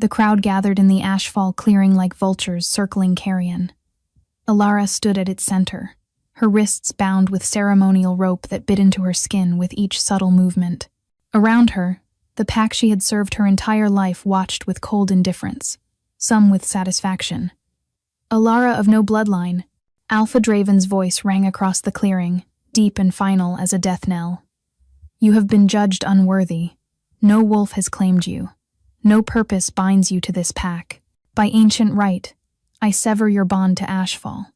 The crowd gathered in the ashfall clearing like vultures circling carrion. Alara stood at its center, her wrists bound with ceremonial rope that bit into her skin with each subtle movement. Around her, the pack she had served her entire life watched with cold indifference, some with satisfaction. Alara of no bloodline, Alpha Draven's voice rang across the clearing, deep and final as a death knell. You have been judged unworthy. No wolf has claimed you. No purpose binds you to this pack. By ancient right, I sever your bond to Ashfall.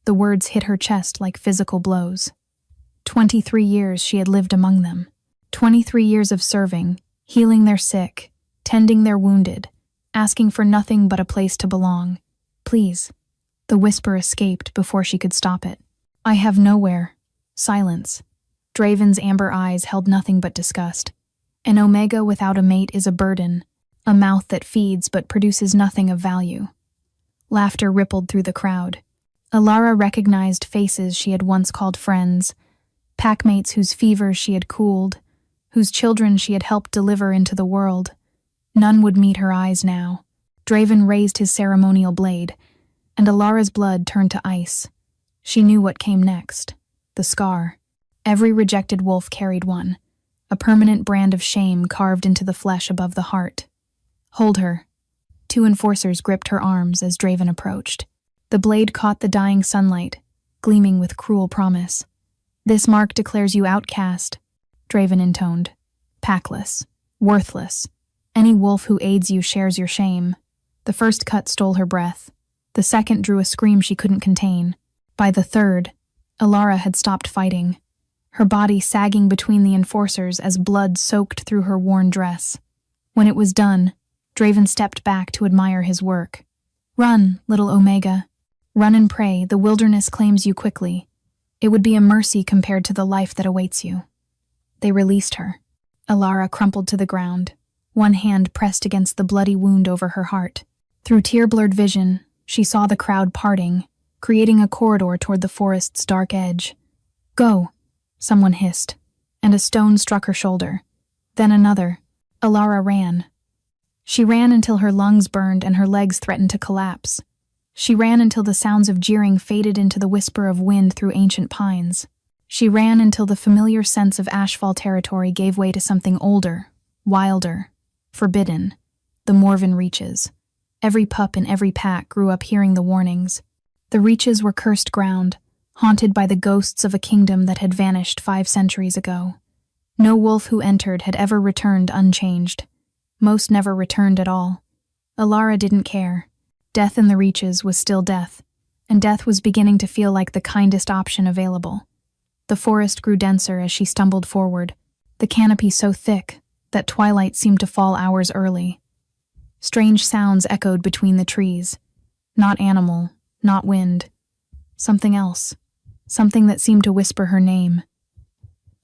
The words hit her chest like physical blows. 23 years she had lived among them. 23 years of serving, healing their sick, tending their wounded, asking for nothing but a place to belong. Please. The whisper escaped before she could stop it. I have nowhere. Silence. Draven's amber eyes held nothing but disgust. An omega without a mate is a burden, a mouth that feeds but produces nothing of value. Laughter rippled through the crowd. Alara recognized faces she had once called friends, packmates whose fevers she had cooled, whose children she had helped deliver into the world. None would meet her eyes now. Draven raised his ceremonial blade, and Alara's blood turned to ice. She knew what came next. The scar. Every rejected wolf carried one, a permanent brand of shame carved into the flesh above the heart. Hold her. Two enforcers gripped her arms as Draven approached. The blade caught the dying sunlight, gleaming with cruel promise. This mark declares you outcast, Draven intoned. Packless. Worthless. Any wolf who aids you shares your shame. The first cut stole her breath. The second drew a scream she couldn't contain. By the third, Alara had stopped fighting, her body sagging between the enforcers as blood soaked through her worn dress. When it was done, Draven stepped back to admire his work. Run, little Omega. Run and pray, the wilderness claims you quickly. It would be a mercy compared to the life that awaits you. They released her. Alara crumpled to the ground, one hand pressed against the bloody wound over her heart. Through tear-blurred vision, she saw the crowd parting, creating a corridor toward the forest's dark edge. Go, someone hissed, and a stone struck her shoulder. Then another. Alara ran. She ran until her lungs burned and her legs threatened to collapse. She ran until the sounds of jeering faded into the whisper of wind through ancient pines. She ran until the familiar sense of ashfall territory gave way to something older, wilder, forbidden, the Morven reaches. Every pup in every pack grew up hearing the warnings. The reaches were cursed ground, haunted by the ghosts of a kingdom that had vanished 5 centuries ago. No wolf who entered had ever returned unchanged. Most never returned at all. Alara didn't care. Death in the reaches was still death, and death was beginning to feel like the kindest option available. The forest grew denser as she stumbled forward, the canopy so thick that twilight seemed to fall hours early. Strange sounds echoed between the trees. Not animal, not wind. Something else. Something that seemed to whisper her name.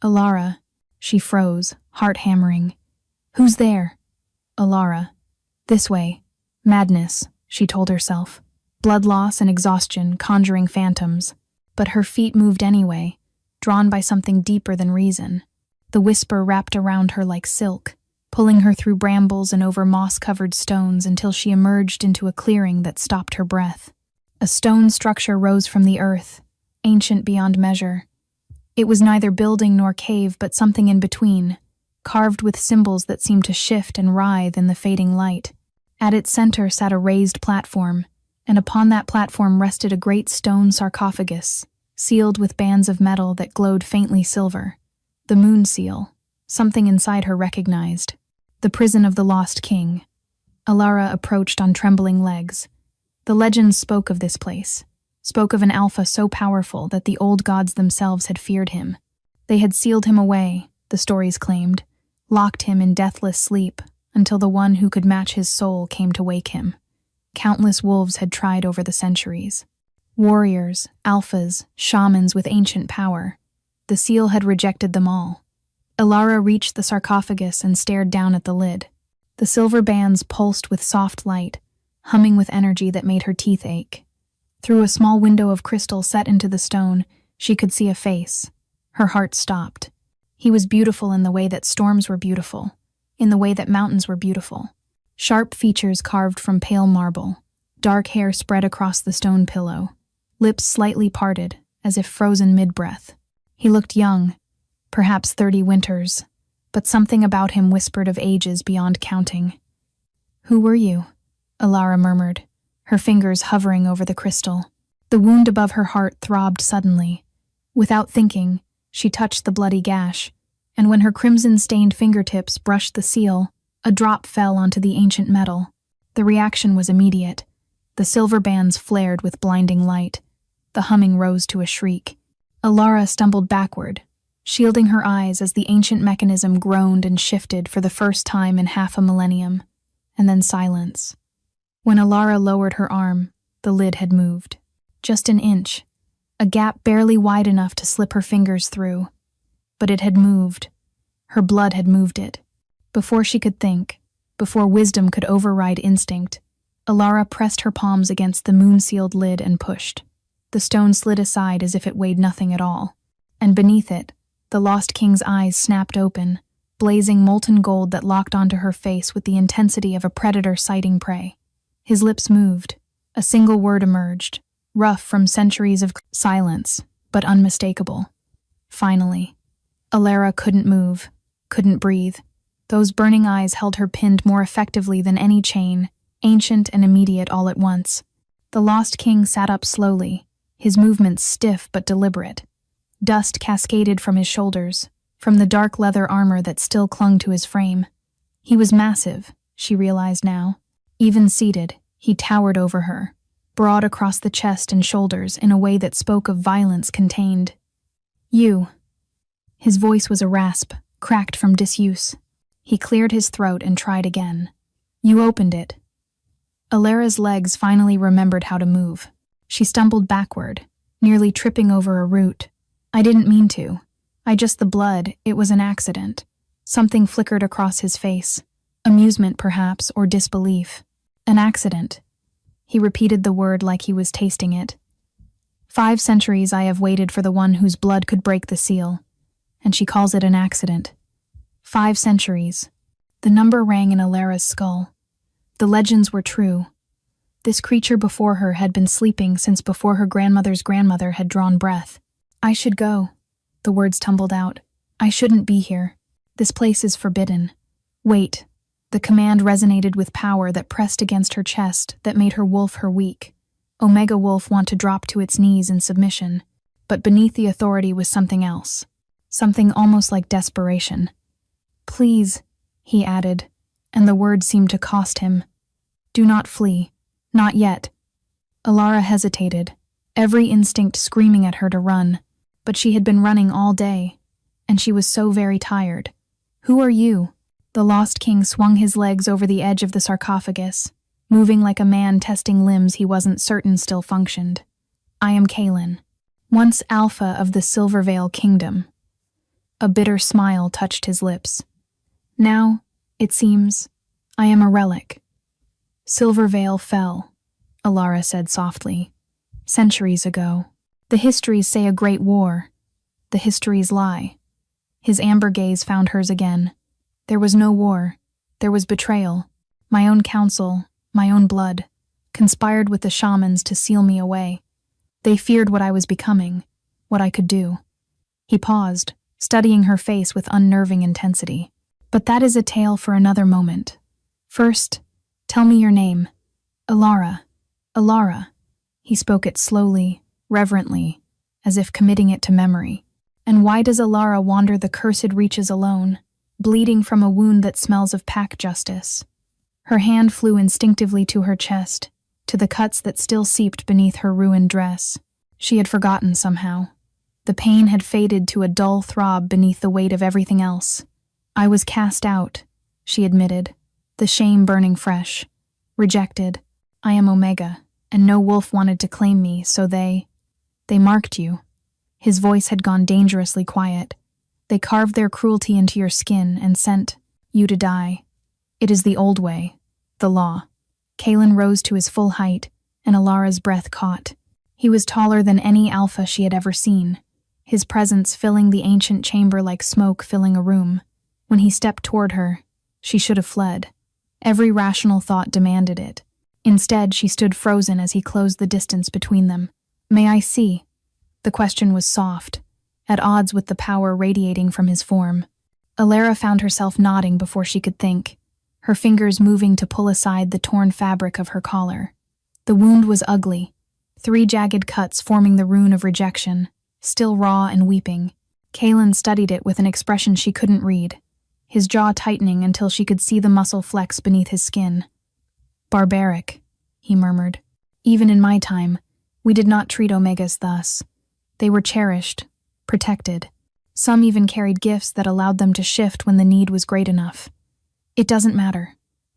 Alara. She froze, heart hammering. Who's there? Alara. This way. Madness, she told herself. Blood loss and exhaustion conjuring phantoms. But her feet moved anyway, drawn by something deeper than reason. The whisper wrapped around her like silk, pulling her through brambles and over moss-covered stones until she emerged into a clearing that stopped her breath. A stone structure rose from the earth, ancient beyond measure. It was neither building nor cave, but something in between, carved with symbols that seemed to shift and writhe in the fading light. At its center sat a raised platform, and upon that platform rested a great stone sarcophagus, sealed with bands of metal that glowed faintly silver. The moon seal. Something inside her recognized. The prison of the lost king. Alara approached on trembling legs. The legends spoke of this place, spoke of an alpha so powerful that the old gods themselves had feared him. They had sealed him away, the stories claimed, locked him in deathless sleep until the one who could match his soul came to wake him. Countless wolves had tried over the centuries. Warriors, alphas, shamans with ancient power. The seal had rejected them all. Alara reached the sarcophagus and stared down at the lid. The silver bands pulsed with soft light, humming with energy that made her teeth ache. Through a small window of crystal set into the stone, she could see a face. Her heart stopped. He was beautiful in the way that storms were beautiful, in the way that mountains were beautiful. Sharp features carved from pale marble, dark hair spread across the stone pillow, lips slightly parted, as if frozen mid-breath. He looked young, perhaps 30 winters, but something about him whispered of ages beyond counting. "Who were you?" Alara murmured, her fingers hovering over the crystal. The wound above her heart throbbed suddenly. Without thinking, she touched the bloody gash, and when her crimson-stained fingertips brushed the seal, a drop fell onto the ancient metal. The reaction was immediate. The silver bands flared with blinding light. The humming rose to a shriek. Alara stumbled backward, shielding her eyes as the ancient mechanism groaned and shifted for the first time in half a millennium, and then silence. When Alara lowered her arm, the lid had moved. Just an inch, a gap barely wide enough to slip her fingers through. But it had moved. Her blood had moved it. Before she could think, before wisdom could override instinct, Alara pressed her palms against the moon-sealed lid and pushed. The stone slid aside as if it weighed nothing at all, and beneath it, the Lost King's eyes snapped open, blazing molten gold that locked onto her face with the intensity of a predator sighting prey. His lips moved. A single word emerged, rough from centuries of silence, but unmistakable. Finally, Alara couldn't move, couldn't breathe. Those burning eyes held her pinned more effectively than any chain, ancient and immediate all at once. The Lost King sat up slowly, his movements stiff but deliberate. Dust cascaded from his shoulders, from the dark leather armor that still clung to his frame. He was massive, she realized now. Even seated, he towered over her, broad across the chest and shoulders in a way that spoke of violence contained. "You." His voice was a rasp, cracked from disuse. He cleared his throat and tried again. "You opened it." Alara's legs finally remembered how to move. She stumbled backward, nearly tripping over a root. "I didn't mean to. The blood, it was an accident." Something flickered across his face. Amusement, perhaps, or disbelief. "An accident." He repeated the word like he was tasting it. "5 centuries I have waited for the one whose blood could break the seal. And she calls it an accident. 5 centuries. The number rang in Alara's skull. The legends were true. This creature before her had been sleeping since before her grandmother's grandmother had drawn breath. "I should go," the words tumbled out. "I shouldn't be here. This place is forbidden." "Wait." The command resonated with power that pressed against her chest, that made her wolf her weak. Omega Wolf want to drop to its knees in submission. But beneath the authority was something else. Something almost like desperation. "Please," he added, and the word seemed to cost him. "Do not flee. Not yet." Alara hesitated, every instinct screaming at her to run. But she had been running all day, and she was so very tired. "Who are you?" The Lost King swung his legs over the edge of the sarcophagus, moving like a man testing limbs he wasn't certain still functioned. "I am Kaelin, once Alpha of the Silvervale Kingdom." A bitter smile touched his lips. "Now, it seems, I am a relic." "Silvervale fell," Alara said softly. "Centuries ago. The histories say a great war. The histories lie." His amber gaze found hers again. "There was no war. There was betrayal. My own counsel, my own blood, conspired with the shamans to seal me away. They feared what I was becoming, what I could do." He paused, studying her face with unnerving intensity. "But that is a tale for another moment. First, tell me your name." "Alara. Alara." He spoke it slowly, reverently, as if committing it to memory. "And why does Alara wander the cursed reaches alone, bleeding from a wound that smells of pack justice?" Her hand flew instinctively to her chest, to the cuts that still seeped beneath her ruined dress. She had forgotten somehow. The pain had faded to a dull throb beneath the weight of everything else. "I was cast out," she admitted, the shame burning fresh. "Rejected. I am Omega, and no wolf wanted to claim me, so they marked you." His voice had gone dangerously quiet. "They carved their cruelty into your skin and sent you to die. It is the old way, the law." Kaelin rose to his full height, and Alara's breath caught. He was taller than any Alpha she had ever seen, his presence filling the ancient chamber like smoke filling a room. When he stepped toward her, she should have fled. Every rational thought demanded it. Instead, she stood frozen as he closed the distance between them. "May I see?" The question was soft, at odds with the power radiating from his form. Alara found herself nodding before she could think, her fingers moving to pull aside the torn fabric of her collar. The wound was ugly, 3 jagged cuts forming the rune of rejection, still raw and weeping. Kaelin studied it with an expression she couldn't read, his jaw tightening until she could see the muscle flex beneath his skin. "Barbaric," he murmured. "Even in my time, we did not treat Omegas thus. They were cherished, protected. Some even carried gifts that allowed them to shift when the need was great enough. It doesn't matter."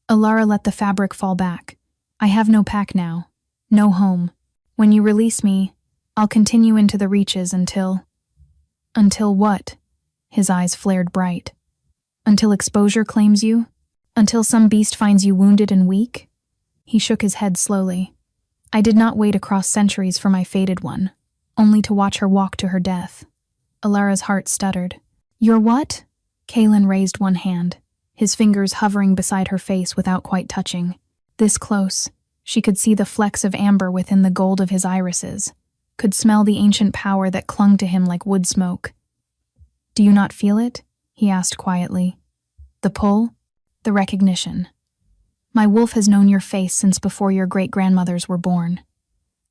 Alara let the fabric fall back. "I have no pack now, no home. When you release me, I'll continue into the reaches until... Until what?" His eyes flared bright. "Until exposure claims you? Until some beast finds you wounded and weak?" He shook his head slowly. "I did not wait across centuries for my fated one, only to watch her walk to her death." Alara's heart stuttered. "Your what?" Kaelin raised one hand, his fingers hovering beside her face without quite touching. This close, she could see the flecks of amber within the gold of his irises, could smell the ancient power that clung to him like wood smoke. "Do you not feel it?" he asked quietly. "The pull? The recognition. My wolf has known your face since before your great-grandmothers were born.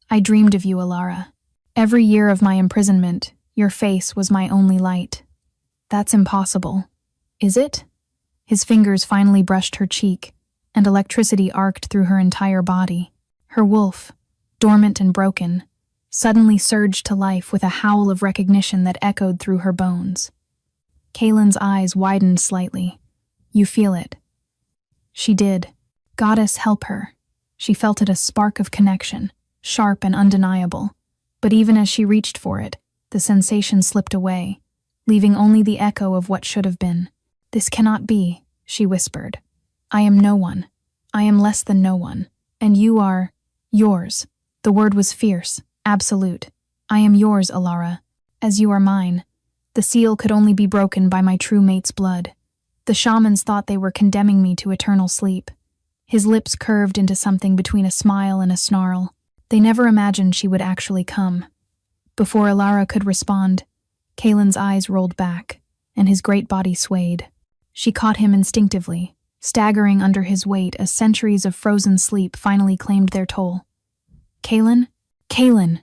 I dreamed of you, Alara. Every year of my imprisonment, your face was my only light." "That's impossible." "Is it?" His fingers finally brushed her cheek, and electricity arced through her entire body. Her wolf, dormant and broken, suddenly surged to life with a howl of recognition that echoed through her bones. Kaelin's eyes widened slightly. "You feel it." She did. Goddess help her. She felt it, a spark of connection, sharp and undeniable. But even as she reached for it, the sensation slipped away, leaving only the echo of what should have been. "This cannot be," she whispered. "I am no one. I am less than no one. And you are... yours." The word was fierce, absolute. "I am yours, Alara, as you are mine." The seal could only be broken by my true mate's blood. The shamans thought they were condemning me to eternal sleep. His lips curved into something between a smile and a snarl. They never imagined she would actually come. Before Alara could respond, Kaelin's eyes rolled back, and his great body swayed. She caught him instinctively, staggering under his weight as centuries of frozen sleep finally claimed their toll. "Kaelin? Kaelin!"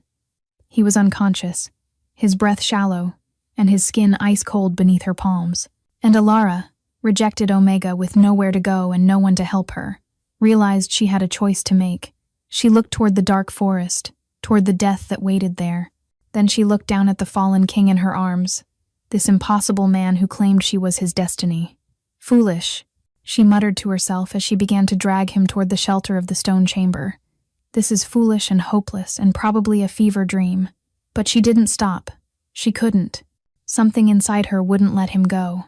He was unconscious, his breath shallow, and his skin ice-cold beneath her palms. And Alara, rejected Omega with nowhere to go and no one to help her, realized she had a choice to make. She looked toward the dark forest, toward the death that waited there. Then she looked down at the fallen king in her arms, this impossible man who claimed she was his destiny. "Foolish," she muttered to herself as she began to drag him toward the shelter of the stone chamber. "This is foolish and hopeless and probably a fever dream." But she didn't stop. She couldn't. Something inside her wouldn't let him go.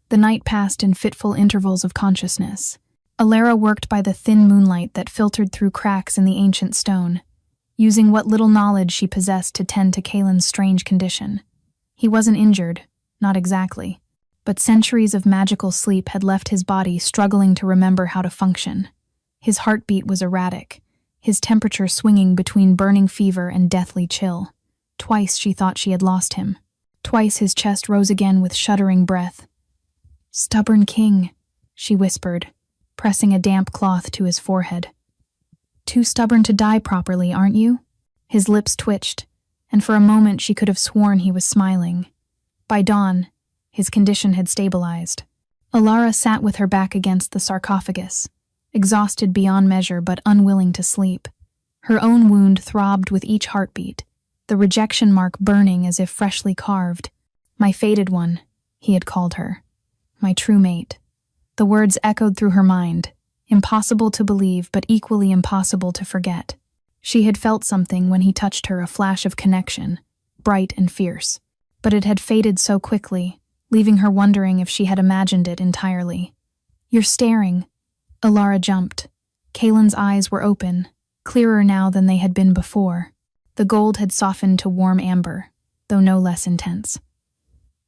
The night passed in fitful intervals of consciousness. Alara worked by the thin moonlight that filtered through cracks in the ancient stone, using what little knowledge she possessed to tend to Kaelin's strange condition. He wasn't injured, not exactly, but centuries of magical sleep had left his body struggling to remember how to function. His heartbeat was erratic, his temperature swinging between burning fever and deathly chill. Twice she thought she had lost him. Twice his chest rose again with shuddering breath. "Stubborn king," she whispered, pressing a damp cloth to his forehead. "Too stubborn to die properly, aren't you?" His lips twitched, and for a moment she could have sworn he was smiling. By dawn, his condition had stabilized. Alara sat with her back against the sarcophagus, exhausted beyond measure but unwilling to sleep. Her own wound throbbed with each heartbeat, the rejection mark burning as if freshly carved. "My fated one," he had called her. "My true mate." The words echoed through her mind, impossible to believe but equally impossible to forget. She had felt something when he touched her, a flash of connection, bright and fierce. But it had faded so quickly, leaving her wondering if she had imagined it entirely. "You're staring." Alara jumped. Kaelin's eyes were open, clearer now than they had been before. The gold had softened to warm amber, though no less intense.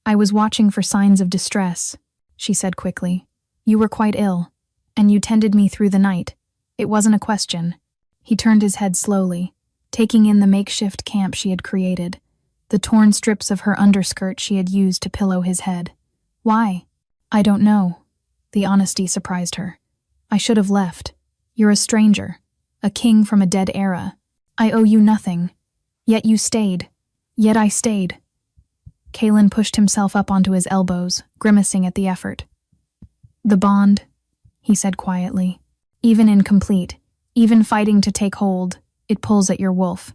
"I was watching for signs of distress," she said quickly. "You were quite ill. And you tended me through the night. It wasn't a question. He turned his head slowly, taking in the makeshift camp she had created, the torn strips of her underskirt she had used to pillow his head. Why? I don't know. The honesty surprised her. I should have left. You're a stranger, a king from a dead era. I owe you nothing. Yet you stayed. Yet I stayed. Kalen pushed himself up onto his elbows, grimacing at the effort. The bond, he said quietly. Even incomplete, even fighting to take hold, it pulls at your wolf.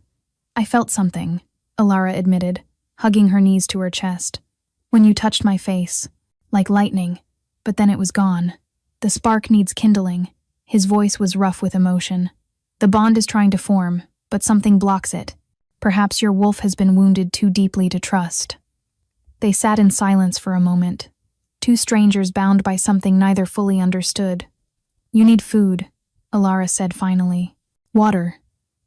I felt something, Alara admitted, hugging her knees to her chest. When you touched my face, like lightning, but then it was gone. The spark needs kindling. His voice was rough with emotion. The bond is trying to form, but something blocks it. Perhaps your wolf has been wounded too deeply to trust. They sat in silence for a moment, two strangers bound by something neither fully understood. You need food, Alara said finally. Water.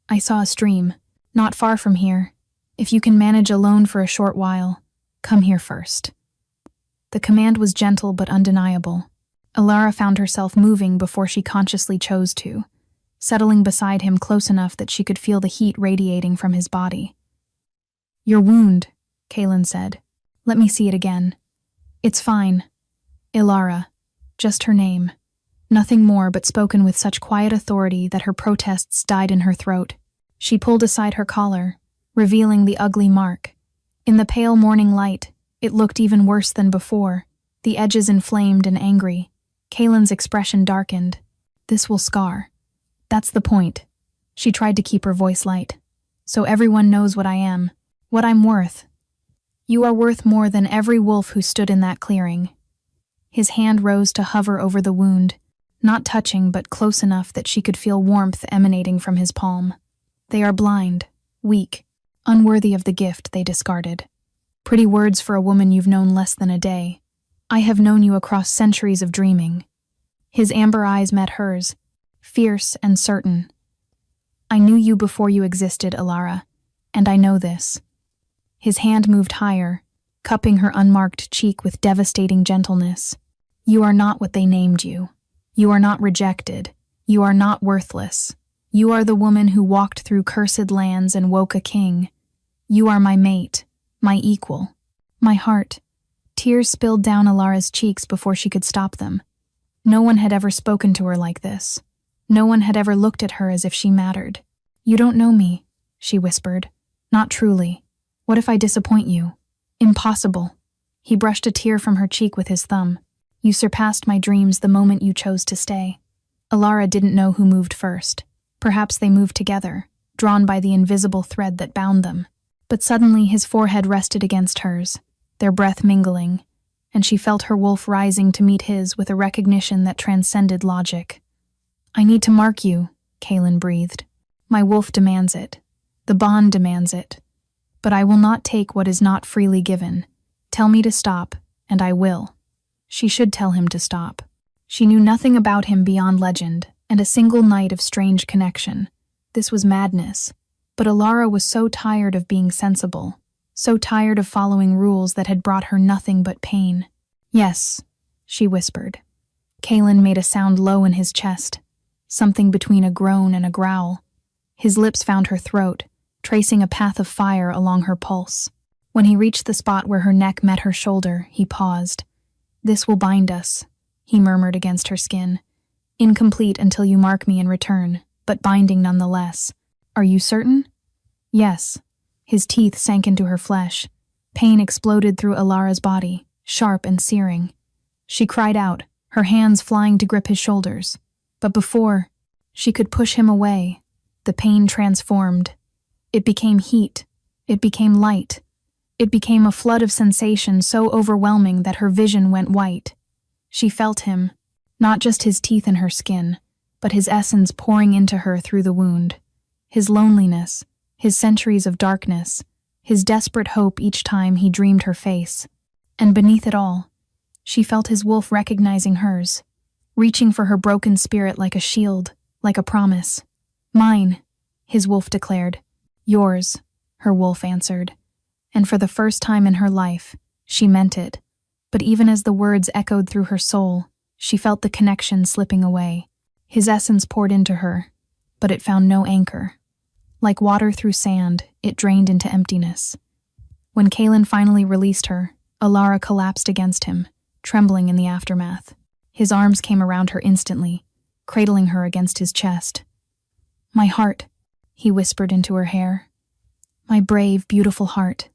I saw a stream, not far from here. If you can manage alone for a short while, come here first. The command was gentle but undeniable. Alara found herself moving before she consciously chose to, settling beside him close enough that she could feel the heat radiating from his body. Your wound, Kalen said. Let me see it again. It's fine. Alara, just her name. Nothing more, but spoken with such quiet authority that her protests died in her throat. She pulled aside her collar, revealing the ugly mark. In the pale morning light, it looked even worse than before, the edges inflamed and angry. Kalen's expression darkened. This will scar. That's the point. She tried to keep her voice light. So everyone knows what I am, what I'm worth. You are worth more than every wolf who stood in that clearing. His hand rose to hover over the wound, not touching but close enough that she could feel warmth emanating from his palm. They are blind, weak, unworthy of the gift they discarded. Pretty words for a woman you've known less than a day. I have known you across centuries of dreaming. His amber eyes met hers, fierce and certain. I knew you before you existed, Alara, and I know this. His hand moved higher, cupping her unmarked cheek with devastating gentleness. You are not what they named you. You are not rejected. You are not worthless. You are the woman who walked through cursed lands and woke a king. You are my mate, my equal, my heart. Tears spilled down Alara's cheeks before she could stop them. No one had ever spoken to her like this. No one had ever looked at her as if she mattered. You don't know me, she whispered. Not truly. What if I disappoint you? Impossible. He brushed a tear from her cheek with his thumb. You surpassed my dreams the moment you chose to stay. Alara didn't know who moved first. Perhaps they moved together, drawn by the invisible thread that bound them. But suddenly his forehead rested against hers, their breath mingling, and she felt her wolf rising to meet his with a recognition that transcended logic. I need to mark you, Kalen breathed. My wolf demands it. The bond demands it. But I will not take what is not freely given. Tell me to stop, and I will. She should tell him to stop. She knew nothing about him beyond legend, and a single night of strange connection. This was madness. But Alara was so tired of being sensible, so tired of following rules that had brought her nothing but pain. Yes, she whispered. Kalen made a sound low in his chest, something between a groan and a growl. His lips found her throat, tracing a path of fire along her pulse. When he reached the spot where her neck met her shoulder, he paused. This will bind us, he murmured against her skin. Incomplete until you mark me in return, but binding nonetheless. Are you certain? Yes. His teeth sank into her flesh. Pain exploded through Alara's body, sharp and searing. She cried out, her hands flying to grip his shoulders. But before she could push him away, the pain transformed. It became heat. It became light. It became a flood of sensation so overwhelming that her vision went white. She felt him, not just his teeth in her skin, but his essence pouring into her through the wound. His loneliness, his centuries of darkness, his desperate hope each time he dreamed her face. And beneath it all, she felt his wolf recognizing hers, reaching for her broken spirit like a shield, like a promise. Mine, his wolf declared. Yours, her wolf answered. And for the first time in her life, she meant it. But even as the words echoed through her soul, She felt the connection slipping away. His essence poured into her, but it found no anchor. Like water through sand, it drained into emptiness. When Kaelin finally released her, Alara collapsed against him, trembling in the aftermath. His arms came around her instantly, cradling her against his chest. "My heart," he whispered into her hair. "My brave, beautiful heart."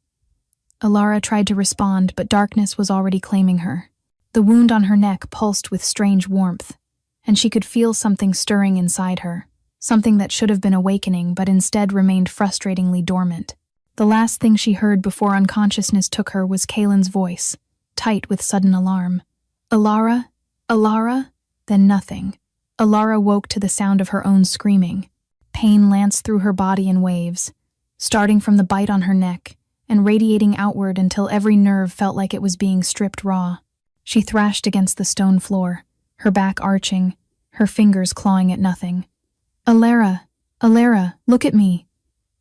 Alara tried to respond, but darkness was already claiming her. The wound on her neck pulsed with strange warmth, and she could feel something stirring inside her, something that should have been awakening but instead remained frustratingly dormant. The last thing she heard before unconsciousness took her was Kaelin's voice, tight with sudden alarm. "Alara? Alara?" Then nothing. Alara woke to the sound of her own screaming. Pain lanced through her body in waves, starting from the bite on her neck and radiating outward until every nerve felt like it was being stripped raw. She thrashed against the stone floor, her back arching, her fingers clawing at nothing. "Alara! Alara, look at me!"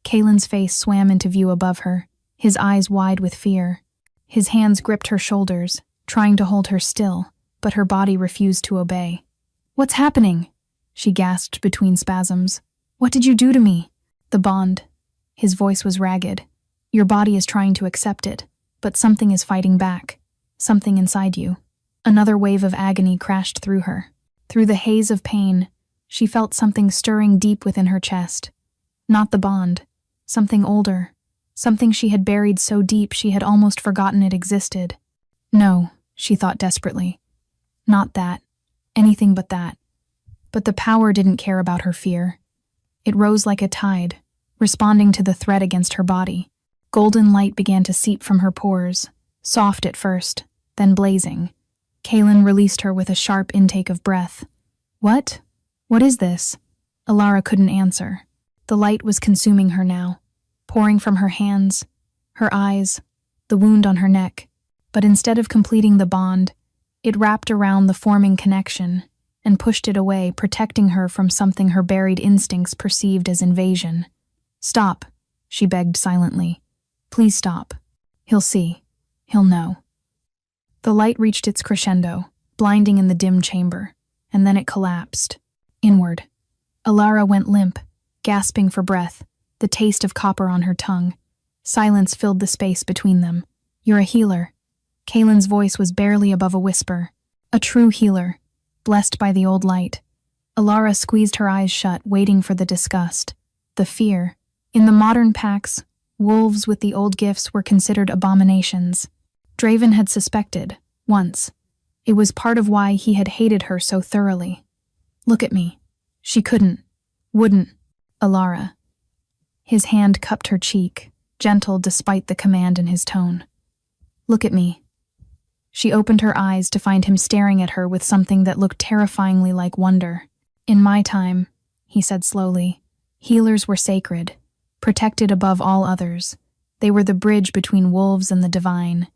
Kaelin's face swam into view above her, his eyes wide with fear. His hands gripped her shoulders, trying to hold her still, but her body refused to obey. "What's happening?" she gasped between spasms. "What did you do to me?" "The bond." His voice was ragged. "Your body is trying to accept it, but something is fighting back. Something inside you." Another wave of agony crashed through her. Through the haze of pain, she felt something stirring deep within her chest. Not the bond. Something older. Something she had buried so deep she had almost forgotten it existed. No, she thought desperately. Not that. Anything but that. But the power didn't care about her fear. It rose like a tide, responding to the threat against her body. Golden light began to seep from her pores, soft at first, then blazing. Kaelin released her with a sharp intake of breath. "What? What is this?" Alara couldn't answer. The light was consuming her now, pouring from her hands, her eyes, the wound on her neck. But instead of completing the bond, it wrapped around the forming connection and pushed it away, protecting her from something her buried instincts perceived as invasion. "Stop," she begged silently. "Please stop. He'll see. He'll know." The light reached its crescendo, blinding in the dim chamber, and then it collapsed. Inward. Alara went limp, gasping for breath, the taste of copper on her tongue. Silence filled the space between them. "You're a healer." Kaelin's voice was barely above a whisper. "A true healer, blessed by the old light." Alara squeezed her eyes shut, waiting for the disgust, the fear. In the modern packs, wolves with the old gifts were considered abominations. Draven had suspected, once. It was part of why he had hated her so thoroughly. "Look at me." She wouldn't. Alara. His hand cupped her cheek, gentle despite the command in his tone. "Look at me." She opened her eyes to find him staring at her with something that looked terrifyingly like wonder. "In my time," he said slowly, "healers were sacred, protected above all others. They were the bridge between wolves and the divine."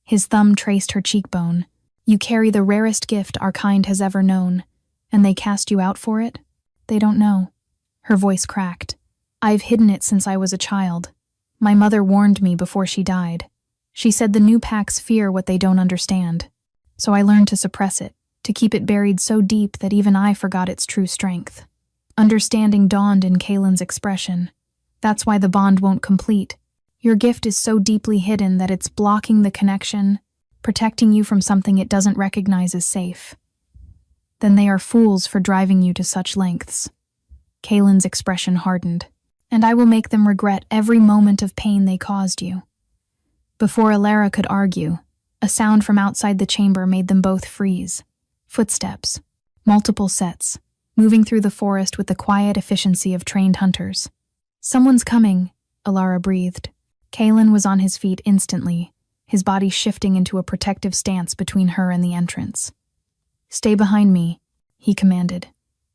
His thumb traced her cheekbone. "You carry the rarest gift our kind has ever known, and they cast you out for it? They don't know." Her voice cracked. "I've hidden it since I was a child. My mother warned me before she died. She said the new packs fear what they don't understand. So I learned to suppress it, to keep it buried so deep that even I forgot its true strength." Understanding dawned in Kaelin's expression. "That's why the bond won't complete. Your gift is so deeply hidden that it's blocking the connection, protecting you from something it doesn't recognize as safe." "Then they are fools for driving you to such lengths." Kaelin's expression hardened. "And I will make them regret every moment of pain they caused you." Before Alara could argue, a sound from outside the chamber made them both freeze. Footsteps. Multiple sets, moving through the forest with the quiet efficiency of trained hunters. "Someone's coming," Alara breathed. Kaelin was on his feet instantly, his body shifting into a protective stance between her and the entrance. "Stay behind me," he commanded.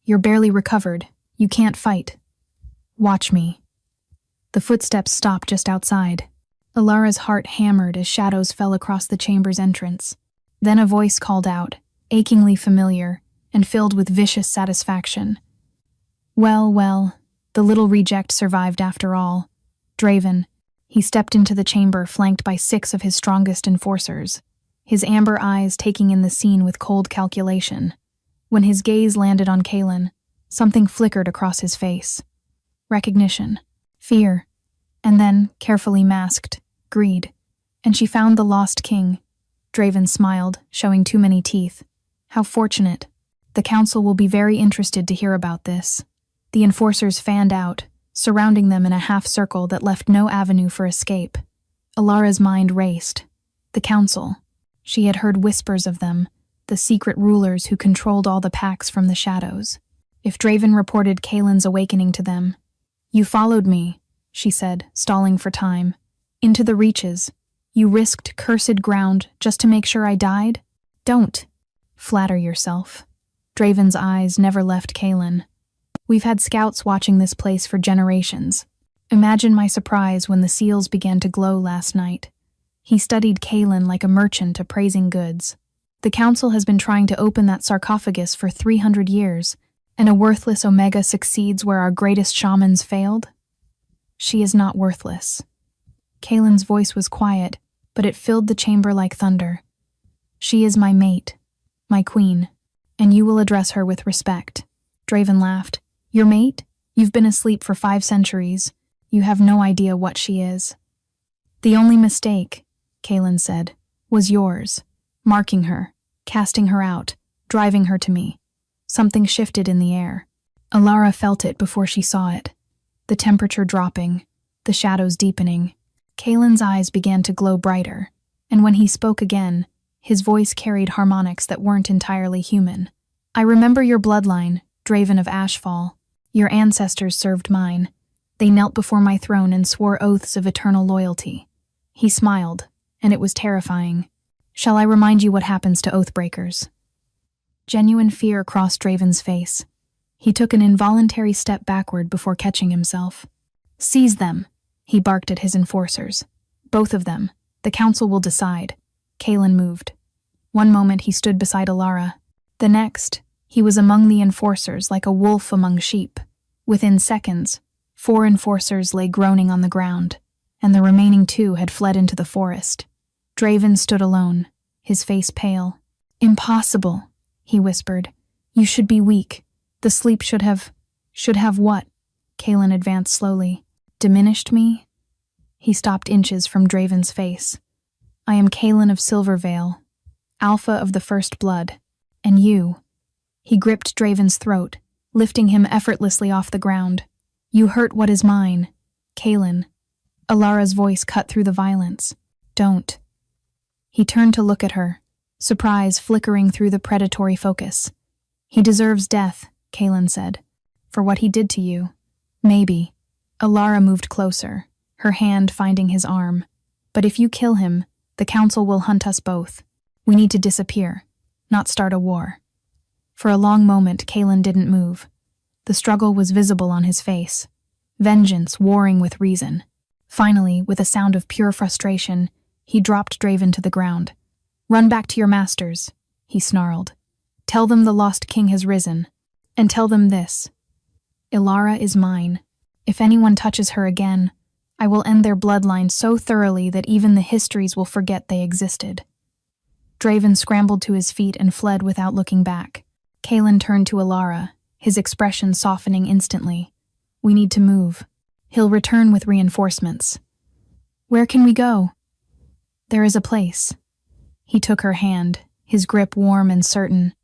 "You're barely recovered. You can't fight. Watch me." The footsteps stopped just outside. Alara's heart hammered as shadows fell across the chamber's entrance. Then a voice called out, achingly familiar and filled with vicious satisfaction. Well, the little reject survived after all. Draven. He stepped into the chamber flanked by 6 of his strongest enforcers. his amber eyes taking in the scene with cold calculation. When his gaze landed on Kaelin, something flickered across his face. Recognition, fear, and then, carefully masked, greed. And she found the lost king. Draven smiled, showing too many teeth. How fortunate. The council will be very interested to hear about this. The enforcers fanned out, surrounding them in a half-circle that left no avenue for escape. Alara's mind raced. The council. She had heard whispers of them, the secret rulers who controlled all the packs from the shadows. If Draven reported Kaelin's awakening to them. "You followed me," she said, stalling for time. "Into the reaches. You risked cursed ground just to make sure I died? Don't flatter yourself." Draven's eyes never left Kaelin. "We've had scouts watching this place for generations. Imagine my surprise when the seals began to glow last night." He studied Kaelin like a merchant appraising goods. "The council has been trying to open that sarcophagus for 300 years, and a worthless Omega succeeds where our greatest shamans failed? She is not worthless." Kaelin's voice was quiet, but it filled the chamber like thunder. "She is my mate, my queen, and you will address her with respect." Draven laughed. "Your mate? You've been asleep for 5 centuries. You have no idea what she is." "The only mistake," Kaelin said, "was yours. Marking her, casting her out, driving her to me." Something shifted in the air. Alara felt it before she saw it. The temperature dropping, the shadows deepening. Kaelin's eyes began to glow brighter, and when he spoke again, his voice carried harmonics that weren't entirely human. "I remember your bloodline, Draven of Ashfall. Your ancestors served mine. They knelt before my throne and swore oaths of eternal loyalty." He smiled, and it was terrifying. "Shall I remind you what happens to oathbreakers?" Genuine fear crossed Draven's face. He took an involuntary step backward before catching himself. "Seize them," he barked at his enforcers. "Both of them. The council will decide." Kaelin moved. One moment he stood beside Alara. The next, he was among the enforcers like a wolf among sheep. Within seconds, 4 enforcers lay groaning on the ground, and the remaining 2 had fled into the forest. Draven stood alone, his face pale. "Impossible," he whispered. "You should be weak. The sleep should have what?" Kaelin advanced slowly. "Diminished me?" He stopped inches from Draven's face. "I am Kaelin of Silvervale, Alpha of the First Blood, and you." He gripped Draven's throat, lifting him effortlessly off the ground. "You hurt what is mine, Kaelin." Alara's voice cut through the violence. "Don't." He turned to look at her, surprise flickering through the predatory focus. "He deserves death," Kaelin said. "For what he did to you." "Maybe." Alara moved closer, her hand finding his arm. "But if you kill him, the council will hunt us both. We need to disappear, not start a war." For a long moment, Kaelin didn't move. The struggle was visible on his face. Vengeance warring with reason. Finally, with a sound of pure frustration, he dropped Draven to the ground. "Run back to your masters," he snarled. "Tell them the lost king has risen. And tell them this. Alara is mine. If anyone touches her again, I will end their bloodline so thoroughly that even the histories will forget they existed." Draven scrambled to his feet and fled without looking back. Kaelin turned to Alara, his expression softening instantly. "We need to move. He'll return with reinforcements." "Where can we go?" "There is a place." He took her hand, his grip warm and certain.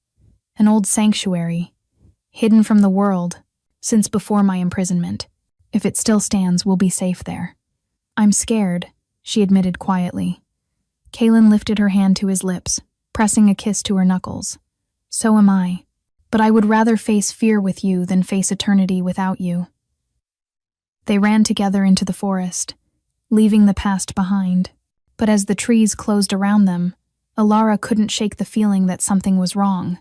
"An old sanctuary, hidden from the world, since before my imprisonment. If it still stands, we'll be safe there." "I'm scared," she admitted quietly. Kaelin lifted her hand to his lips, pressing a kiss to her knuckles. "So am I. But I would rather face fear with you than face eternity without you." They ran together into the forest, leaving the past behind. But as the trees closed around them, Alara couldn't shake the feeling that something was wrong.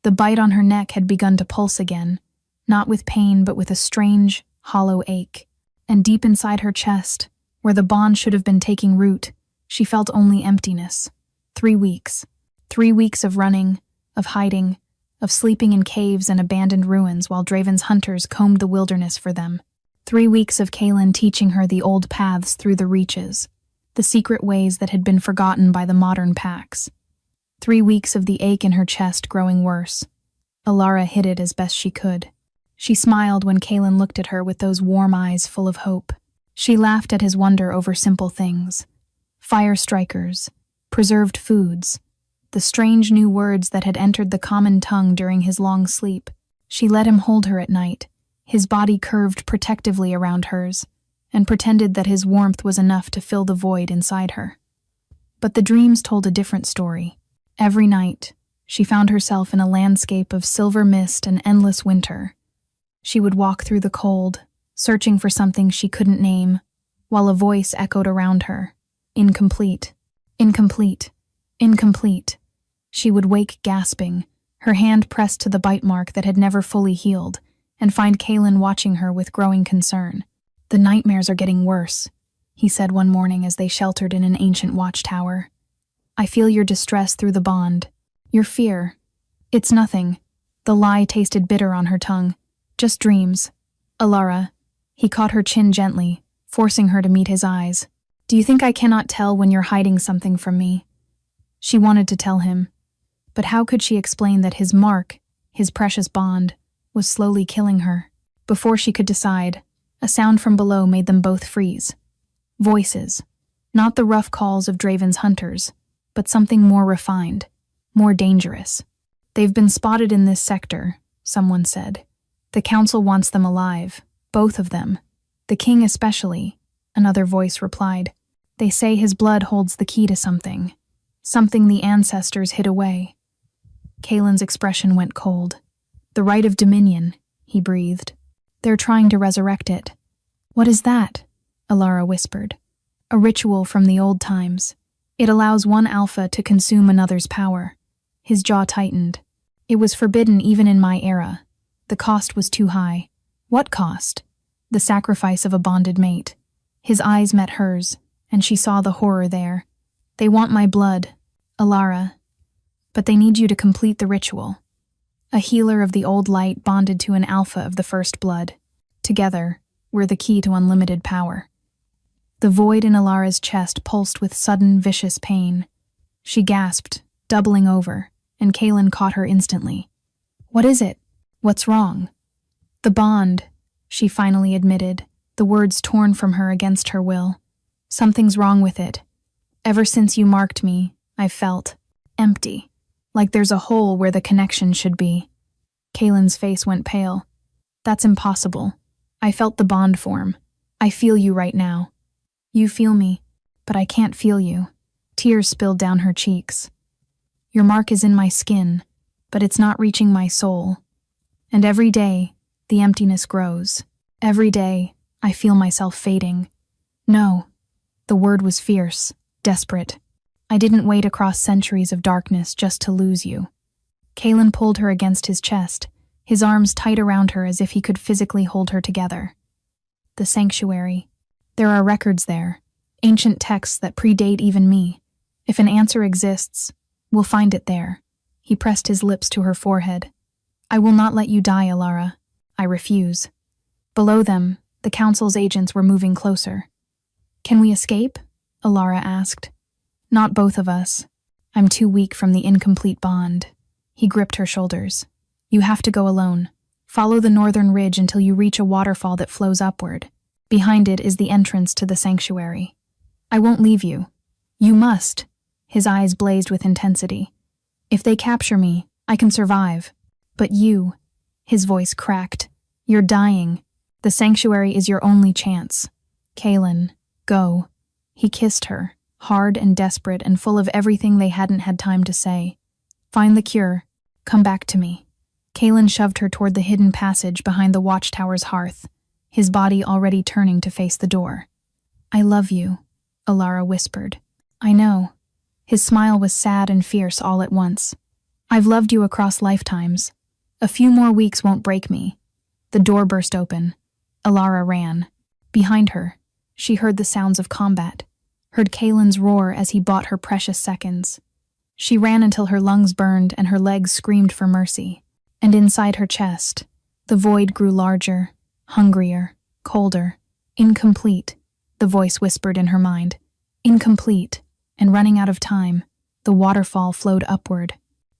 The bite on her neck had begun to pulse again, not with pain but with a strange, hollow ache. And deep inside her chest, where the bond should have been taking root, she felt only emptiness. 3 weeks. 3 weeks of running, of hiding, of sleeping in caves and abandoned ruins while Draven's hunters combed the wilderness for them. 3 weeks of Kaelin teaching her the old paths through the reaches, the secret ways that had been forgotten by the modern packs. 3 weeks of the ache in her chest growing worse. Alara hid it as best she could. She smiled when Kaelin looked at her with those warm eyes full of hope. She laughed at his wonder over simple things. Fire strikers, preserved foods, the strange new words that had entered the common tongue during his long sleep. She let him hold her at night, his body curved protectively around hers, and pretended that his warmth was enough to fill the void inside her. But the dreams told a different story. Every night, she found herself in a landscape of silver mist and endless winter. She would walk through the cold, searching for something she couldn't name, while a voice echoed around her. Incomplete. Incomplete. Incomplete. She would wake gasping, her hand pressed to the bite mark that had never fully healed, and find Kaelin watching her with growing concern. "The nightmares are getting worse," he said one morning as they sheltered in an ancient watchtower. "I feel your distress through the bond. Your fear. It's nothing." The lie tasted bitter on her tongue. "Just dreams. Alara." He caught her chin gently, forcing her to meet his eyes. "Do you think I cannot tell when you're hiding something from me?" She wanted to tell him, but how could she explain that his mark, his precious bond, was slowly killing her? Before she could decide, a sound from below made them both freeze. Voices. Not the rough calls of Draven's hunters, but something more refined, more dangerous. "They've been spotted in this sector," someone said. "The council wants them alive, both of them. The king especially," another voice replied. "They say his blood holds the key to something. Something the ancestors hid away." Kaelin's expression went cold. "The right of dominion," he breathed. "They're trying to resurrect it." "What is that?" Alara whispered. "A ritual from the old times. It allows one alpha to consume another's power." His jaw tightened. "It was forbidden even in my era. The cost was too high." "What cost?" "The sacrifice of a bonded mate." His eyes met hers, and she saw the horror there. "They want my blood, Alara. But they need you to complete the ritual." A healer of the old light bonded to an alpha of the first blood. Together, we're the key to unlimited power. The void in Alara's chest pulsed with sudden, vicious pain. She gasped, doubling over, and Kaelin caught her instantly. "What is it? What's wrong?" "The bond," she finally admitted, the words torn from her against her will. "Something's wrong with it. Ever since you marked me, I've felt empty. Like there's a hole where the connection should be." Kaelin's face went pale. "That's impossible. I felt the bond form. I feel you right now." "You feel me, but I can't feel you." Tears spilled down her cheeks. "Your mark is in my skin, but it's not reaching my soul. And every day, the emptiness grows. Every day, I feel myself fading." "No." The word was fierce, desperate. "I didn't wait across centuries of darkness just to lose you." Kaelin pulled her against his chest, his arms tight around her as if he could physically hold her together. "The sanctuary. There are records there, ancient texts that predate even me. If an answer exists, we'll find it there." He pressed his lips to her forehead. "I will not let you die, Alara. I refuse." Below them, the council's agents were moving closer. "Can we escape?" Alara asked. "Not both of us. I'm too weak from the incomplete bond." He gripped her shoulders. "You have to go alone. Follow the northern ridge until you reach a waterfall that flows upward. Behind it is the entrance to the sanctuary. I won't leave you. You must." His eyes blazed with intensity. "If they capture me, I can survive. But you," his voice cracked, "you're dying. The sanctuary is your only chance. Kaelin, go." He kissed her, hard and desperate and full of everything they hadn't had time to say. "Find the cure. Come back to me." Kaelin shoved her toward the hidden passage behind the watchtower's hearth, his body already turning to face the door. "I love you," Alara whispered. "I know." His smile was sad and fierce all at once. "I've loved you across lifetimes. A few more weeks won't break me." The door burst open. Alara ran. Behind her, she heard the sounds of combat, heard Kaelin's roar as he bought her precious seconds. She ran until her lungs burned and her legs screamed for mercy. And inside her chest, the void grew larger, hungrier, colder. "Incomplete," the voice whispered in her mind. "Incomplete, and running out of time." The waterfall flowed upward.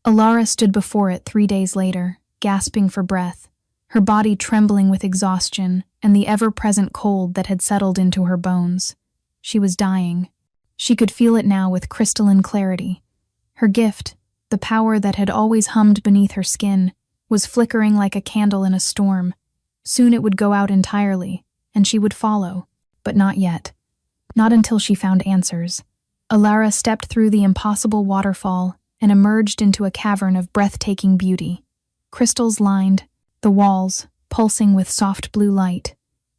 Alara stood before it 3 days later, gasping for breath, her body trembling with exhaustion and the ever-present cold that had settled into her bones. She was dying. She could feel it now with crystalline clarity. Her gift, the power that had always hummed beneath her skin, was flickering like a candle in a storm. Soon it would go out entirely, and she would follow, but not yet. Not until she found answers. Alara stepped through the impossible waterfall and emerged into a cavern of breathtaking beauty. Crystals lined the walls, pulsing with soft blue light.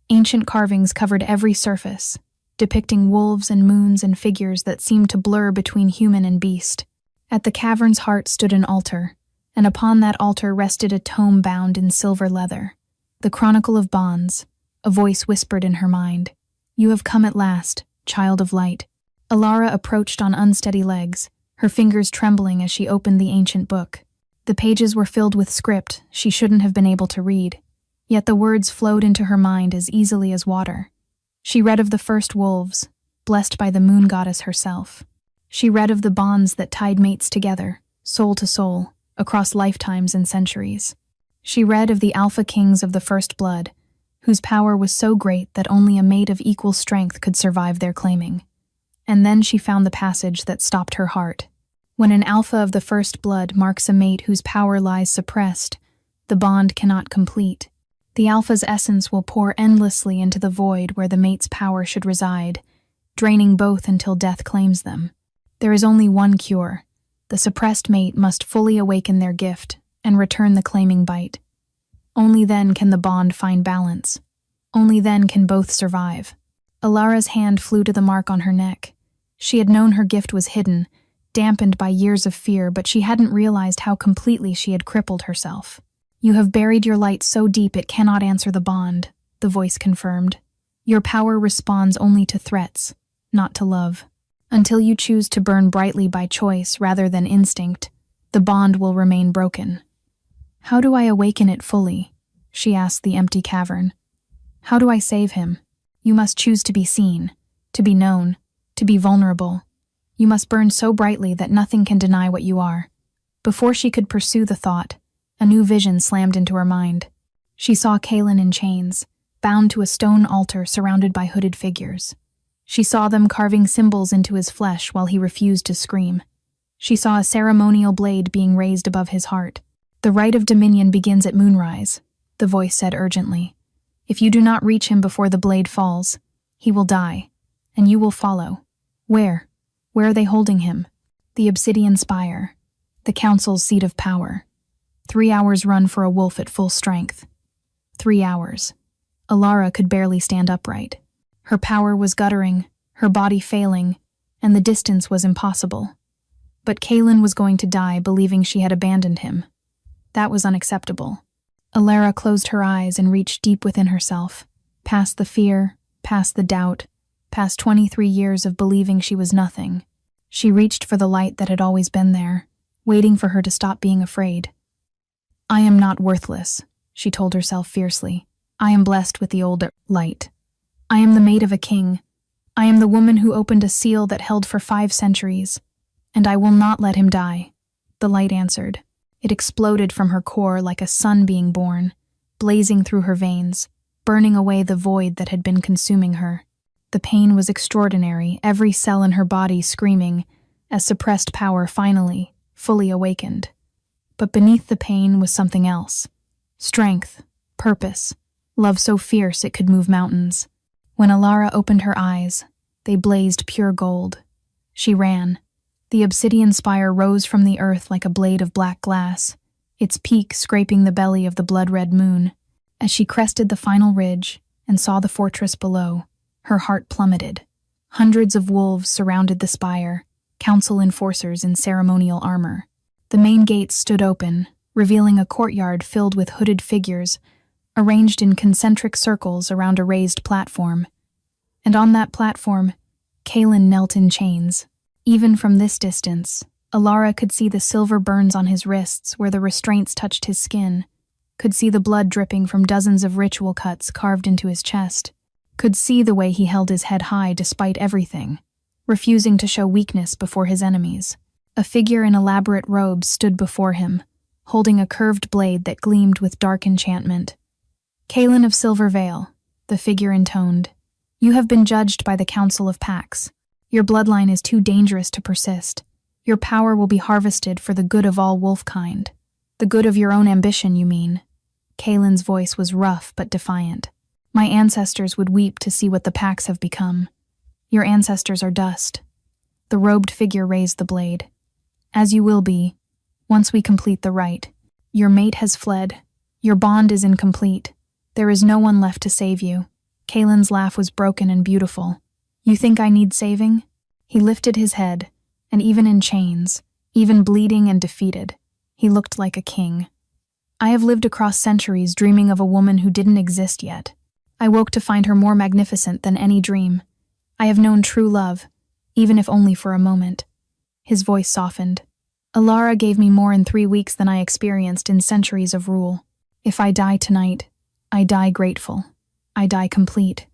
Ancient carvings covered every surface, depicting wolves and moons and figures that seemed to blur between human and beast. At the cavern's heart stood an altar, and upon that altar rested a tome bound in silver leather. The Chronicle of Bonds. A voice whispered in her mind. "You have come at last, child of light." Alara approached on unsteady legs, her fingers trembling as she opened the ancient book. The pages were filled with script she shouldn't have been able to read, yet the words flowed into her mind as easily as water. She read of the first wolves, blessed by the moon goddess herself. She read of the bonds that tied mates together, soul to soul, across lifetimes and centuries. She read of the alpha kings of the first blood, whose power was so great that only a mate of equal strength could survive their claiming. And then she found the passage that stopped her heart. When an alpha of the first blood marks a mate whose power lies suppressed, the bond cannot complete. The alpha's essence will pour endlessly into the void where the mate's power should reside, draining both until death claims them. There is only one cure. The suppressed mate must fully awaken their gift and return the claiming bite. Only then can the bond find balance. Only then can both survive. Alara's hand flew to the mark on her neck. She had known her gift was hidden, dampened by years of fear, but she hadn't realized how completely she had crippled herself. "You have buried your light so deep it cannot answer the bond," the voice confirmed. "Your power responds only to threats, not to love. Until you choose to burn brightly by choice rather than instinct, the bond will remain broken." "How do I awaken it fully?" she asked the empty cavern. "How do I save him?" "You must choose to be seen, to be known, to be vulnerable. You must burn so brightly that nothing can deny what you are." Before she could pursue the thought, a new vision slammed into her mind. She saw Kaelin in chains, bound to a stone altar surrounded by hooded figures. She saw them carving symbols into his flesh while he refused to scream. She saw a ceremonial blade being raised above his heart. "The right of dominion begins at moonrise," the voice said urgently. "If you do not reach him before the blade falls, he will die, and you will follow." "Where? Where are they holding him?" "The Obsidian Spire, the Council's seat of power. 3 hours run for a wolf at full strength." 3 hours. Alara could barely stand upright. Her power was guttering, her body failing, and the distance was impossible. But Kaelin was going to die believing she had abandoned him. That was unacceptable. Alara closed her eyes and reached deep within herself, past the fear, past the doubt, past 23 years of believing she was nothing. She reached for the light that had always been there, waiting for her to stop being afraid. "I am not worthless," she told herself fiercely. "I am blessed with the old light. I am the mate of a king. I am the woman who opened a seal that held for 5 centuries. And I will not let him die." The light answered. It exploded from her core like a sun being born, blazing through her veins, burning away the void that had been consuming her. The pain was extraordinary, every cell in her body screaming, as suppressed power finally, fully awakened. But beneath the pain was something else. Strength, purpose, love so fierce it could move mountains. When Alara opened her eyes, they blazed pure gold. She ran. The obsidian spire rose from the earth like a blade of black glass, its peak scraping the belly of the blood-red moon. As she crested the final ridge and saw the fortress below, her heart plummeted. Hundreds of wolves surrounded the spire, council enforcers in ceremonial armor. The main gates stood open, revealing a courtyard filled with hooded figures, arranged in concentric circles around a raised platform. And on that platform, Kaelin knelt in chains. Even from this distance, Alara could see the silver burns on his wrists where the restraints touched his skin, could see the blood dripping from dozens of ritual cuts carved into his chest, could see the way he held his head high despite everything, refusing to show weakness before his enemies. A figure in elaborate robes stood before him, holding a curved blade that gleamed with dark enchantment. "Kaelin of Silver Vale," the figure intoned, "you have been judged by the Council of Pax. Your bloodline is too dangerous to persist. Your power will be harvested for the good of all wolfkind. The good of your own ambition, you mean." Kaelin's voice was rough but defiant. "My ancestors would weep to see what the Pax have become. Your ancestors are dust." The robed figure raised the blade. "As you will be, once we complete the rite. Your mate has fled. Your bond is incomplete. There is no one left to save you." Kaelin's laugh was broken and beautiful. "You think I need saving?" He lifted his head, and even in chains, even bleeding and defeated, he looked like a king. "I have lived across centuries dreaming of a woman who didn't exist yet. I woke to find her more magnificent than any dream. I have known true love, even if only for a moment." His voice softened. "Alara gave me more in 3 weeks than I experienced in centuries of rule. If I die tonight, I die grateful. I die complete."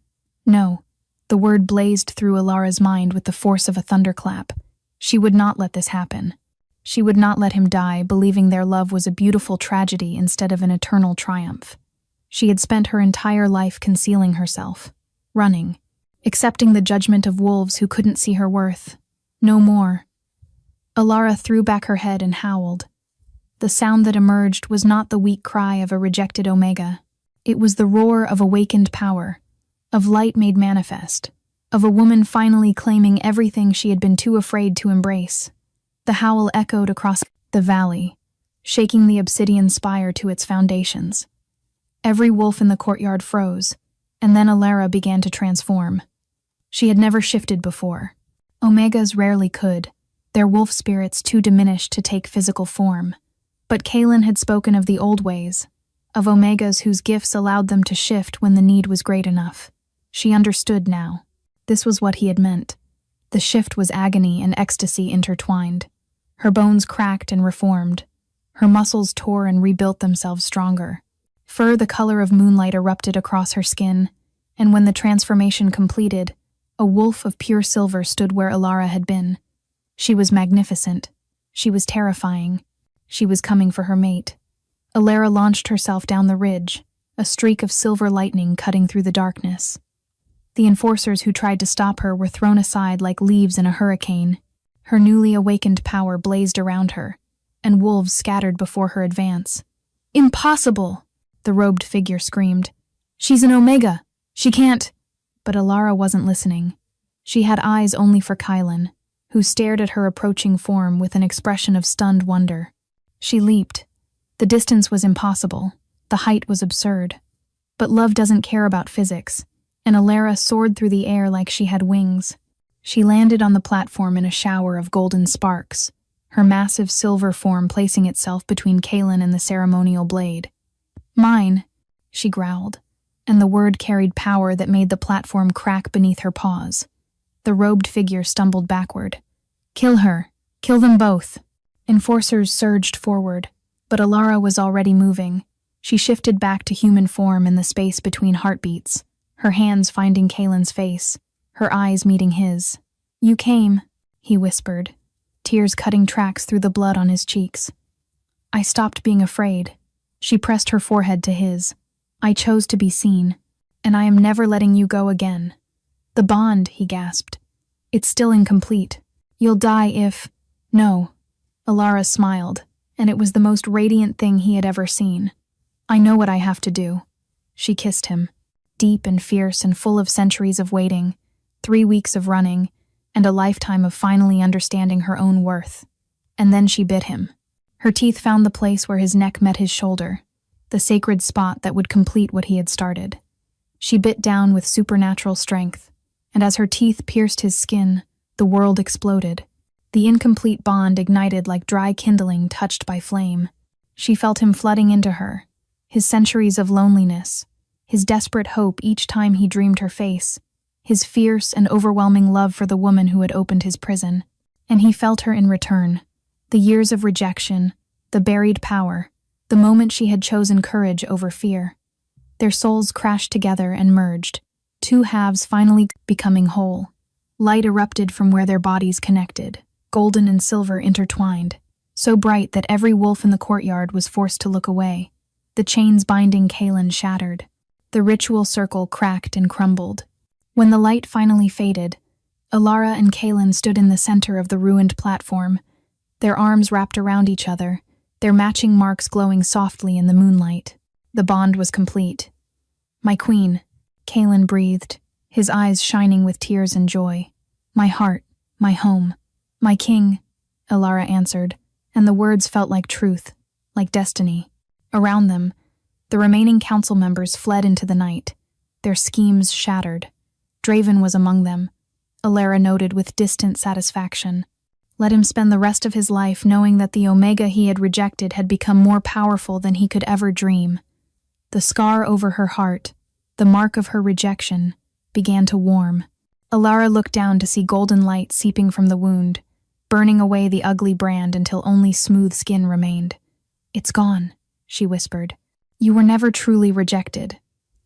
No, the word blazed through Alara's mind with the force of a thunderclap. She would not let this happen. She would not let him die, believing their love was a beautiful tragedy instead of an eternal triumph. She had spent her entire life concealing herself, running, accepting the judgment of wolves who couldn't see her worth. No more. Alara threw back her head and howled. The sound that emerged was not the weak cry of a rejected Omega. It was the roar of awakened power, of light made manifest, of a woman finally claiming everything she had been too afraid to embrace. The howl echoed across the valley, shaking the obsidian spire to its foundations. Every wolf in the courtyard froze, and then Alara began to transform. She had never shifted before. Omegas rarely could, their wolf spirits too diminished to take physical form. But Kaelin had spoken of the old ways, of Omegas whose gifts allowed them to shift when the need was great enough. She understood now. This was what he had meant. The shift was agony and ecstasy intertwined. Her bones cracked and reformed. Her muscles tore and rebuilt themselves stronger. Fur the color of moonlight erupted across her skin, and when the transformation completed, a wolf of pure silver stood where Alara had been. She was magnificent. She was terrifying. She was coming for her mate. Alara launched herself down the ridge, a streak of silver lightning cutting through the darkness. The enforcers who tried to stop her were thrown aside like leaves in a hurricane. Her newly awakened power blazed around her, and wolves scattered before her advance. "Impossible!" the robed figure screamed. "She's an Omega! She can't—" But Alara wasn't listening. She had eyes only for Kaelin, who stared at her approaching form with an expression of stunned wonder. She leaped. The distance was impossible. The height was absurd. But love doesn't care about physics, and Alara soared through the air like she had wings. She landed on the platform in a shower of golden sparks, her massive silver form placing itself between Kaelin and the ceremonial blade. "Mine," she growled, and the word carried power that made the platform crack beneath her paws. The robed figure stumbled backward. "Kill her! Kill them both!" Enforcers surged forward, but Alara was already moving. She shifted back to human form in the space between heartbeats, her hands finding Kaelin's face, her eyes meeting his. "You came," he whispered, tears cutting tracks through the blood on his cheeks. "I stopped being afraid." She pressed her forehead to his. "I chose to be seen, and I am never letting you go again." "The bond," he gasped. "It's still incomplete. You'll die if—" "No." Alara smiled, and it was the most radiant thing he had ever seen. "I know what I have to do." She kissed him, deep and fierce and full of centuries of waiting, 3 weeks of running, and a lifetime of finally understanding her own worth. And then she bit him. Her teeth found the place where his neck met his shoulder, the sacred spot that would complete what he had started. She bit down with supernatural strength, and as her teeth pierced his skin, the world exploded. The incomplete bond ignited like dry kindling touched by flame. She felt him flooding into her, his centuries of loneliness, his desperate hope each time he dreamed her face, his fierce and overwhelming love for the woman who had opened his prison. And he felt her in return. The years of rejection, the buried power, the moment she had chosen courage over fear. Their souls crashed together and merged, 2 halves finally becoming whole. Light erupted from where their bodies connected. golden and silver intertwined, so bright that every wolf in the courtyard was forced to look away. The chains binding Kaelin shattered. The ritual circle cracked and crumbled. When the light finally faded, Alara and Kaelin stood in the center of the ruined platform, their arms wrapped around each other, their matching marks glowing softly in the moonlight. The bond was complete. "My queen," Kaelin breathed, his eyes shining with tears and joy. "My heart, my home, my king," Alara answered, and the words felt like truth, like destiny. Around them, the remaining council members fled into the night, their schemes shattered. Draven was among them, Alara noted with distant satisfaction. Let him spend the rest of his life knowing that the Omega he had rejected had become more powerful than he could ever dream. The scar over her heart, the mark of her rejection, began to warm. Alara looked down to see golden light seeping from the wound, burning away the ugly brand until only smooth skin remained. "It's gone," she whispered. "You were never truly rejected,"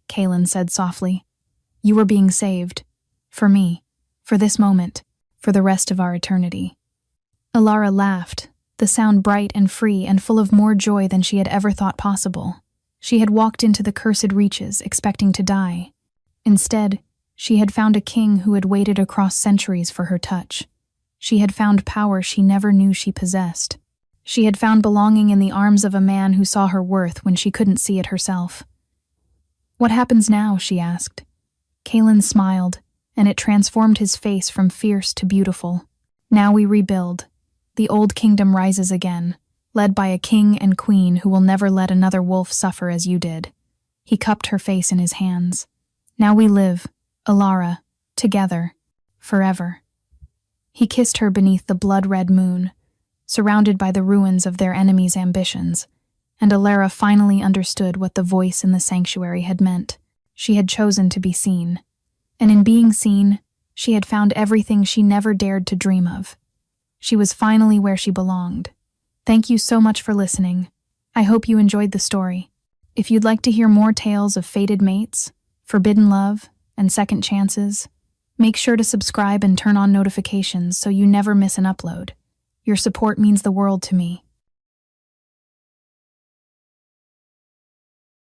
Kaelin said softly. "You were being saved. For me. For this moment. For the rest of our eternity." Alara laughed, the sound bright and free and full of more joy than she had ever thought possible. She had walked into the cursed reaches, expecting to die. Instead, she had found a king who had waited across centuries for her touch. She had found power she never knew she possessed. She had found belonging in the arms of a man who saw her worth when she couldn't see it herself. "What happens now?" she asked. Kaelin smiled, and it transformed his face from fierce to beautiful. "Now we rebuild. The old kingdom rises again, led by a king and queen who will never let another wolf suffer as you did." He cupped her face in his hands. "Now we live, Alara, together, forever." He kissed her beneath the blood-red moon, surrounded by the ruins of their enemies' ambitions, and Alara finally understood what the voice in the sanctuary had meant. She had chosen to be seen, and in being seen, she had found everything she never dared to dream of. She was finally where she belonged. Thank you so much for listening. I hope you enjoyed the story. If you'd like to hear more tales of fated mates, forbidden love, and second chances, make sure to subscribe and turn on notifications so you never miss an upload. Your support means the world to me.